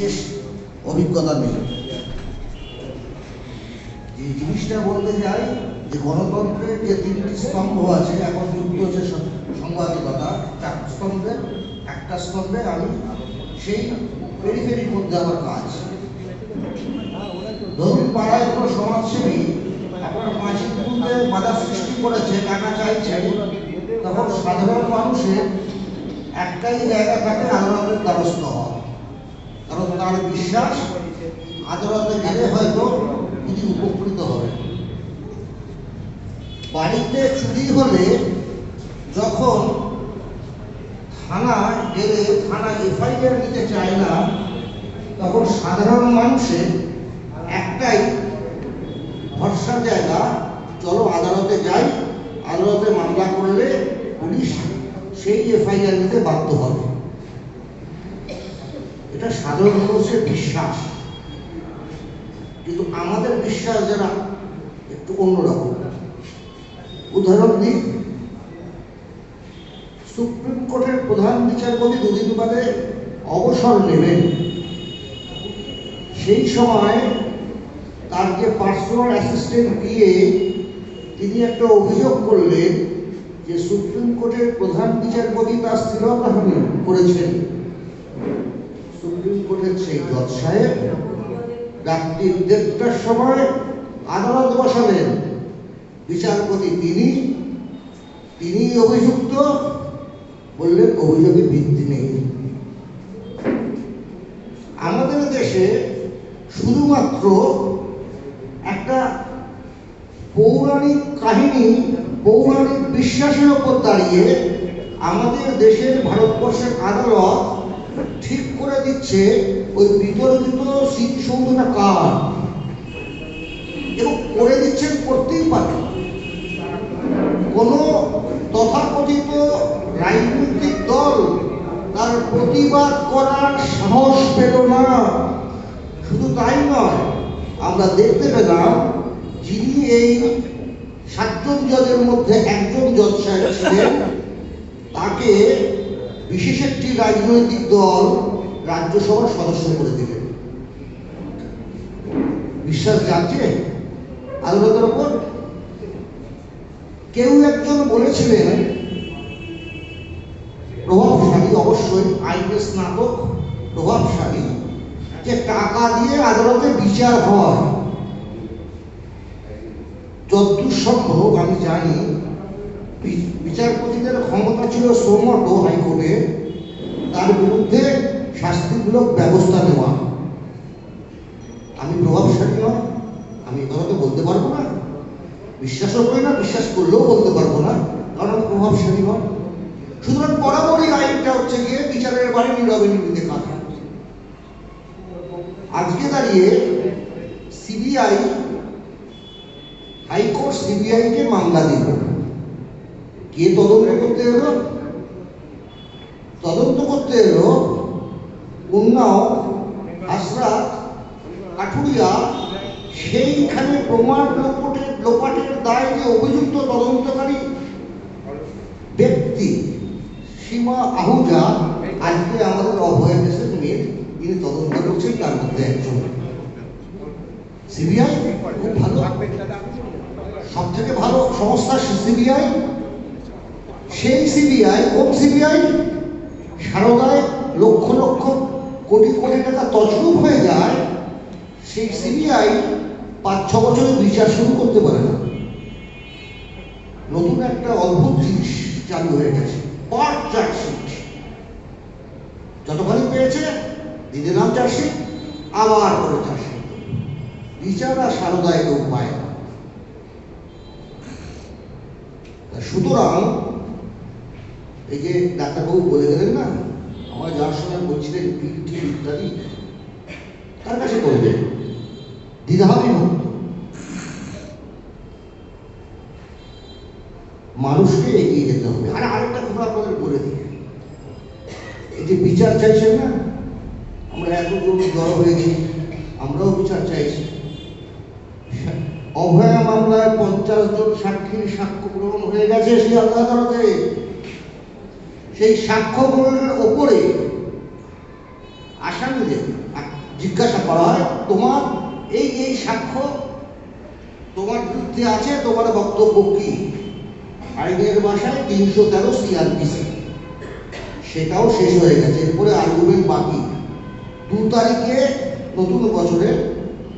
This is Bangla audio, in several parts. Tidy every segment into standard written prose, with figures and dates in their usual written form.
বিশেষ অভিজ্ঞতা নেই। যে জিনিসটা বলতে চাই যে গণতন্ত্রের যে তিনটি স্তম্ভ আছে, এখন যুক্ত হচ্ছে সাংবাদিকতা, চারটি স্তম্ভের একটা স্তম্ভে আমি সেই পেরিফেরির মধ্যে আমার কাজ। ধরুন পাড়ায় কোনো সমাজসেবী আপনার মাঝির মধ্যে বাধা সৃষ্টি করেছে, টাকা চাইছে, তখন সাধারণ মানুষের একটাই জায়গা থাকে আদালতের দ্বারস্থ হওয়া। কারণ তার বিশ্বাস আদালতে গেলে হয়তো তিনি উপকৃত হবেন। বাড়িতে চুরি হলে যখন থানায় গেলে থানা এফআইআর নিতে চায় না, তখন সাধারণ মানুষের একটাই ভরসার জায়গা, চলো আদালতে যাই, আদালতে মামলা করলে পুলিশ সেই এফআইআর নিতে বাধ্য হবে। এটা সাধারণ মানুষের বিশ্বাস, কিন্তু আমাদের বিশ্বাস যারা একটু অন্যরকম। উদাহরণ দিই, সুপ্রিম কোর্টের প্রধান বিচারপতি দুদিন বাদে অবসর নেবেন। সেই সময় তার যে পার্সোনাল অ্যাসিস্ট্যান্ট গিয়ে তিনি একটা অভিযোগ করলেন যে সুপ্রিম কোর্টের প্রধান বিচারপতি তার স্থিরতাহানি করেছেন। সুপ্রিম কোর্টের সেই জজ সাহেব রাত্রি 1:30টার সময় আদালত বসালেন। বিচারপতি তিনি অভিযুক্ত, বললেন অভিযোগের ভিত্তি নেই। আমাদের দেশে শুধুমাত্র একটা পৌরাণিক কাহিনী, পৌরাণিক বিশ্বাসের উপর দাঁড়িয়ে আমাদের দেশের ভারতবর্ষের আদালত ঠিক করে দিচ্ছে ওই বিতর্কিত স্মৃতিসৌধটা কার, এবং করে দিচ্ছেন, করতেই পারে। কোনো তথাকথিত রাজনৈতিক দল তার প্রতিবাদ করার সাহস পেল না। শুধু তাই নয়, আমরা দেখতে পেলাম যিনি এই 7 জন জজের মধ্যে একজন জজ সাহেব ছিলেন, তাকে বিশেষ একটি রাজনৈতিক দল রাজ্যসভার সদস্য করে দিলেন। বিশ্বাস যাচ্ছে আদালতের উপর। কেউ একজন বলেছিলেন, প্রভাবশালী, অবশ্যই আইনের স্নাতক, প্রভাবশালী, যে টাকা দিয়ে আদালতে বিচার হয়। যতদূর সম্ভব আমি জানি বিচারপতিদের ক্ষমতা ছিল সোমটো হাইকোর্টে তার বিরুদ্ধে শাস্তিমূলক ব্যবস্থা নেওয়া। আমি প্রভাবশালী নয়, আমি এ কথা তো বলতে পারবো না, বিশ্বাসও করি না, বিশ্বাস করলেও বলতে পারবো না, কারণ আমি প্রভাবশালী নয়। সুতরাং বরাবরই আইনটা হচ্ছে গিয়ে বিচারের বাড়ি নীরবে নির্বিঘ্নে কাজ। আজকে দাঁড়িয়ে সিবিআই, হাইকোর্ট সিবিআই কে মামলা দিল। কে তদন্ত করতে এলো? তদন্ত করতে এলো উন্নাও, হাসরাত, কাঠুরিয়া। সেইখানে প্রমাণ লোপাটের দায় যে অভিযুক্ত তদন্তকারী ব্যক্তি সীমা আহুজা, আজকে আমাদের অভয় দেশের মেয়ে, তিনি তদন্ত করছেন, তার মধ্যে একজন। সিবিআই খুব ভালো, সব থেকে ভালো সংস্থা সিবিআই। সেই সিবিআই, কোন সিবিআই? সারদায় লক্ষ লক্ষ কোটি কোটি টাকা তছরূপ হয়ে যায়, সেই সিবিআই 5-6 বছরে বিচার শুরু করতে পারে না। নতুন একটা অদ্ভুত জিনিস চালু হয়ে গেছে, পার্ট চার্জশিট। যতখানি পেয়েছে দিদি নাম চার্জশিট, আবার করে চার্জশিট। বিচার আর সারদায় কেউ পায় না। সুতরাং এই যে ডাক্তারবাবু বলে গেলেন না, আমার যার সময় বলছিলেন পিটি ইত্যাদি, তার কাছে করবেন, দ্বিধাহীন হোক। মানুষকে এগিয়ে যেতে হবে। আর আরেকটা কথা আপনাদের বলে দিই, এই যে বিচার চাইছেন না, আমরা এতজন জড়ো হয়েছি, আমরাও বিচার চাইছি। অভয়া মামলায় 50 জন সাক্ষীর সাক্ষ্য গ্রহণ হয়ে গেছে সেই আদালতে। সেই সাক্ষ্য গ্রহণের ওপরে আসামিদের জিজ্ঞাসা করা হয় তোমার এই সাক্ষ্য তোমার বিরুদ্ধে আছে, তোমার বক্তব্য কি? আইনের ভাষায় 313 CRPC, সেটাও শেষ হয়ে গেছে। এরপরে আর্গুমেন্ট বাকি। 2 তারিখে, নতুন বছরের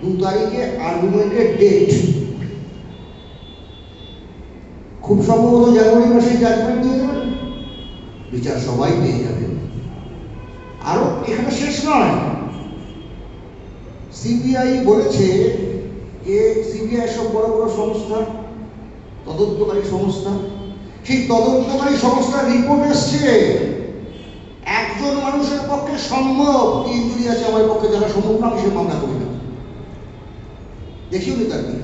2 তারিখে আর্গুমেন্টের ডেট। খুব সম্ভবত জানুয়ারি মাসে জাজমেন্ট দিয়ে দেবেন, বিচার সবাই পেয়ে যাবেন। আরো এখানে শেষ নয়, সিবিআই বলেছে যে সিবিআই সব বড় বড় সংস্থা, তদন্তকারী সংস্থা, সেই তদন্তকারী সংস্থার রিপোর্ট এসছে একজন মানুষের পক্ষে সম্ভব কি ইনজুরি আছে আমার পক্ষে যারা সম্ভব না, আমি সে মামলা করি না, দেখিও নি তার কি।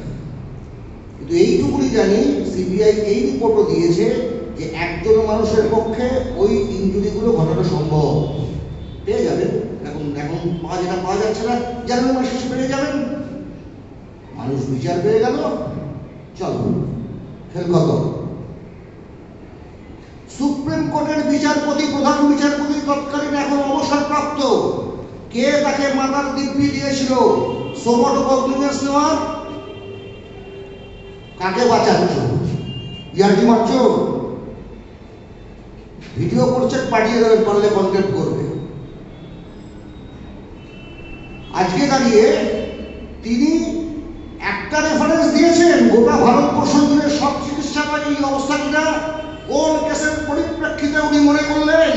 কিন্তু এইটুকুনি জানি সিবিআই এই রিপোর্টও দিয়েছে যে একজন মানুষের পক্ষে ওই ইনজুরিগুলো ঘটানো সম্ভব। পেয়ে যাবেন, এখন যেটা পাওয়া যাচ্ছে না, জানুয়ারি মাসে শেষে পেয়ে যাবেন। মানুষ বিচার পেয়ে গেল, চলো ফের কত। সুপ্রিম কোর্টের বিচারপতি, প্রধান বিচারপতি তৎকালীন এখন অবসরপ্রাপ্ত, কে তাকে মাথার দিব্যি দিয়েছিল সোমটো কগনিজেন্স নেওয়ার? কাকে বাঁচাচ্ছ? ইয়ার্কি মারছ? ভিডিও করছে, পাঠিয়ে দেবেন, পারলে কন্ট্যাক্ট করবে। আজকে দাঁড়িয়ে তিনি একটা রেফারেন্স দিয়েছেন গোটা ভারতবর্ষ জুড়ে সব চিকিৎসালয় এই অবস্থা কিনা, কোন কেসের পরিপ্রেক্ষিতে উনি মনে করলেন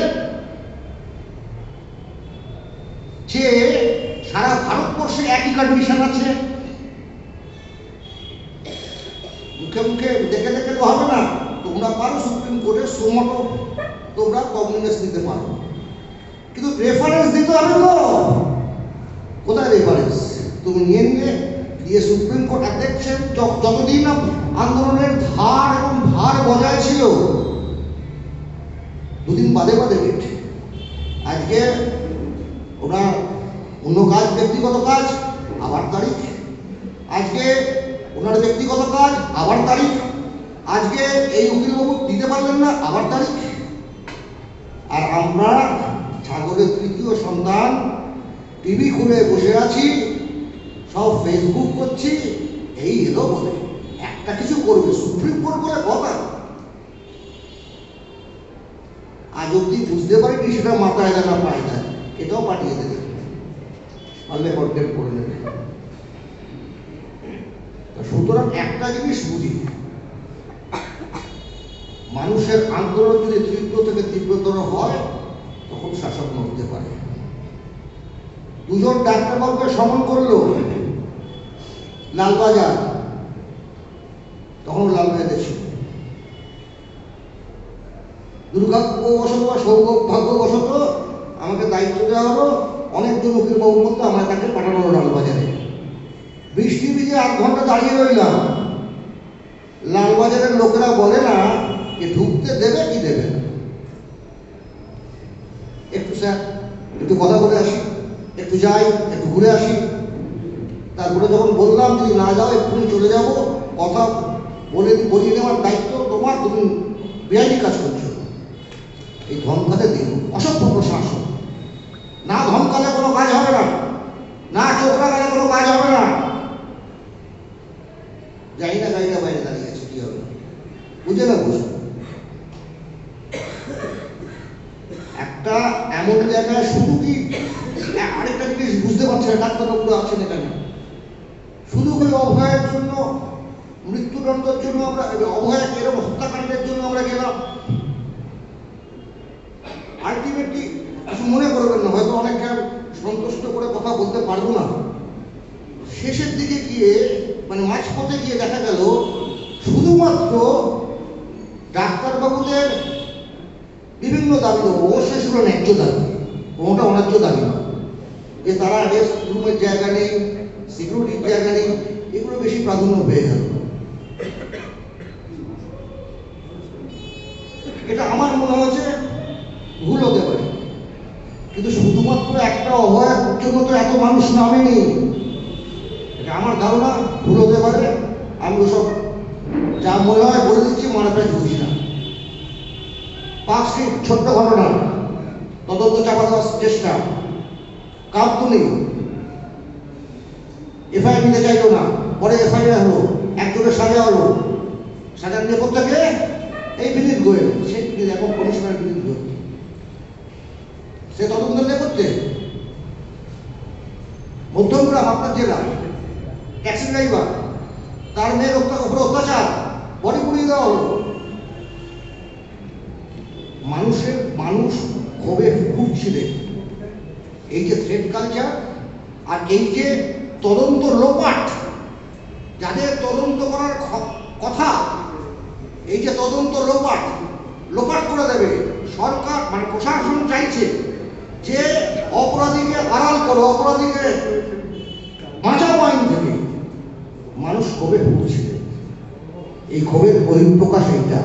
যে সারা ভারতবর্ষে একই কন্ডিশন আছে। মুখে মুখে দেখে দেখে তো হবে না, তোমরা পারো সুপ্রিম কোর্টে সোমটো তোমরা কগনিজেন্স নিতে পারো, কিন্তু রেফারেন্স দিতে হবে তো। কোথায় রেফারেন্স? তুমি দিয়ে সুপ্রিম কোর্ট দেখছেন যতদিন আন্দোলনের ধার এবং ভার বজায় ছিল, দুদিন বাদে বাদে ডেট। আজকে ওনার অন্য কাজ, ব্যক্তিগত কাজ, আবার তারিখ। আজকে ওনার ব্যক্তিগত কাজ, আবার তারিখ। আজকে এই উকিলবাবু দিতে পারলেন না, আবার তারিখ। আর আমরা ছাগলের তৃতীয় সন্তান, টিভি খুলে বসে আছি, সব ফেসবুক করছি, এই এলো বলে একটা কিছু করবে সুপ্রিম কোর্ট বলে কথা। আজ অব্দি বুঝতে পারিনি সেটা মাথায় দেয় না পায় দেয়, এটাও পাঠিয়ে দেবে, পারলে কন্টেক্ট করে নেবে। সুতরাং একটা জিনিস বুঝি, মানুষের আন্দোলন যদি তীব্র থেকে তীব্রতর হয় তখন শাসক নড়তে পারে। দুজন ডাক্তারবাবুকে সমন করলো লালবাজার, তখন লালবাজারে ছিল। দুর্ভাগ্যবশত বা সৌভাগ্যবশত আমাকে দায়িত্ব দেওয়া হলো, অনেকজন উকিল বাবুর মধ্যে আমার তাকে পাঠানো হলো লালবাজারে। বৃষ্টি ভিজে 8 ঘন্টা দাঁড়িয়ে রইলাম। লালবাজারের লোকেরা বলে না যে ঢুকতে দেবে কি দেবে না, একটু স্যার একটু কথা বলে আসি, একটু যাই, একটু ঘুরে আসি। তারপরে যখন বললাম যদি না যাও এক্ষুনি চলে যাব, কথা বলিয়ে নেওয়ার দায়িত্ব তোমার, তুমি বেআইনি কাজ করছো, এই ধমকাতে দিন। অসভ্য প্রশাসন, না ধমকালে কোনো কাজ হবে না, না চোখ লাগালে কোনো কাজ হবে না। যাই না গাড়িটা বাইরে দাঁড়িয়ে আছে, কি হবে বুঝে না? বুঝো একটা এমন জায়গায় শুধু কি আরেকটা জিনিস বুঝতে পারছে না, ডাক্তারবাবুরা আছেন এখানে, শুধু ওই অভয়ের জন্য, মৃত্যুদণ্ডের জন্য আমরা, অভয় এরকম হত্যাকাণ্ডের জন্য আমরা গেলাম। আলটিমেটলি কিছু মনে করবেন না, হয়তো অনেকটা সন্তুষ্ট করে কথা বলতে পারবো না। শেষের দিকে গিয়ে মানে মাঝপথে গিয়ে দেখা গেল শুধুমাত্র ডাক্তারবাবুদের বিভিন্ন দাবি দেবো, অবশ্যই ছিল ন্যায্য দাবি, কোনোটা অন্যায্য দাবি না, যে তারা রেস্ট রুমের জায়গা নেই, সিকিউরিটির জায়গা নেই, এগুলো বেশি প্রাধান্য পেয়ে গেল। এটা আমার মনে হচ্ছে ভুল হতে পারে, কিন্তু শুধুমাত্র একটা অভয়ের জন্য তো এত মানুষ নামেনি, এটা আমার ধারণা ভুল হতে পারে। আমি ওসব যা মনে হয় বলে দিচ্ছি, মারাটা বুঝি না। পার্কস্ট্রিট ছোট্ট ঘটনা, তদন্ত চাপা দেওয়ার চেষ্টা, কামতুনি এফআইআর নিতে চাইলো না, পরে এফআইআর হলো, একজনের সাজা হলো, সাজার নেপথ্যে এই বিনীত গোয়েল, সেই বিনীত এখন কমিশনার বিনীত গোয়েল, সে তদন্তের নেপথ্যে। মধ্যমগ্রাম আপনার জেলা ট্যাক্সি ড্রাইভার, তার মেয়ের উপরে অত্যাচার, বডি পুড়িয়ে দেওয়া হলো। মানুষ ক্ষোভে ফুটছিলেন। এই যে থ্রেড কালচার আর এই যে তদন্ত লোপাট, যাদের তদন্ত করার কথা, এই যে তদন্ত লোপাট করে দেবে সরকার, মানে প্রশাসন চাইছে যে অপরাধীকে আড়াল করো, অপরাধীকে বাঁচাও আইন থেকে। মানুষ ক্ষোভে ফুটছিলেন, এই ক্ষোভের বহিঃপ্রকাশ এইটা।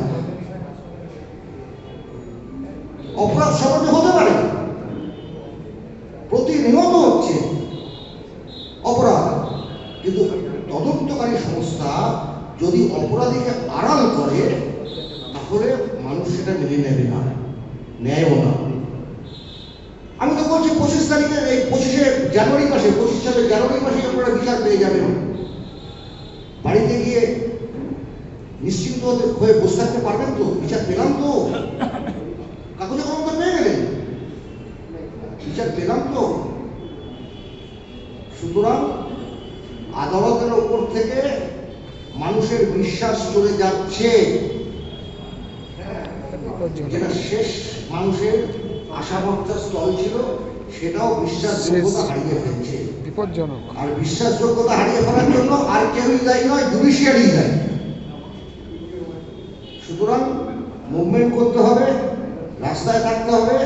অপরাধ সমাজে হতে পারে, প্রতিনিয়ত হচ্ছে অপরাধ, কিন্তু তদন্তকারী সংস্থা যদি অপরাধীকে আড়াল করে তাহলে মানুষ সেটা মেনে নেবে না, নেয়ও না। আমি তো বলছি 25 তারিখে, এই 25 জানুয়ারি মাসে, 25 সালের জানুয়ারি মাসে আপনারা বিচার পেয়ে যাবেন। বাড়িতে গিয়ে নিশ্চিন্ত হয়ে বসে থাকতে পারবেন তো? বিচার পেলাম তো, কাগজে কলম তো পেয়ে গেলেন, বিচার পেলাম তো। সুতরাং আদালতের ওপর থেকে মানুষের বিশ্বাস চলে যাচ্ছে, যেটা শেষ মানুষের আশা ভরসার স্থল ছিল, সেটাও বিশ্বাসযোগ্যতা হারিয়ে ফেলছে। বিপজ্জনক। আর বিশ্বাসযোগ্যতা হারিয়ে ফেলার জন্য আর কেউই দায়ী নয়, জুডিশিয়ারি দায়ী। সুতরাং মুভমেন্ট করতে হবে, রাস্তায় থাকতে হবে।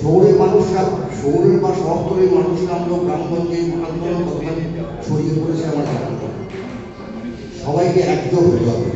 শহরের মানুষরা, শহরের বা শহরের মানুষরা, আমরা গ্রামগঞ্জে আন্দোলন ছড়িয়ে পড়েছে আমার, সবাইকে একজোট হতে হবে।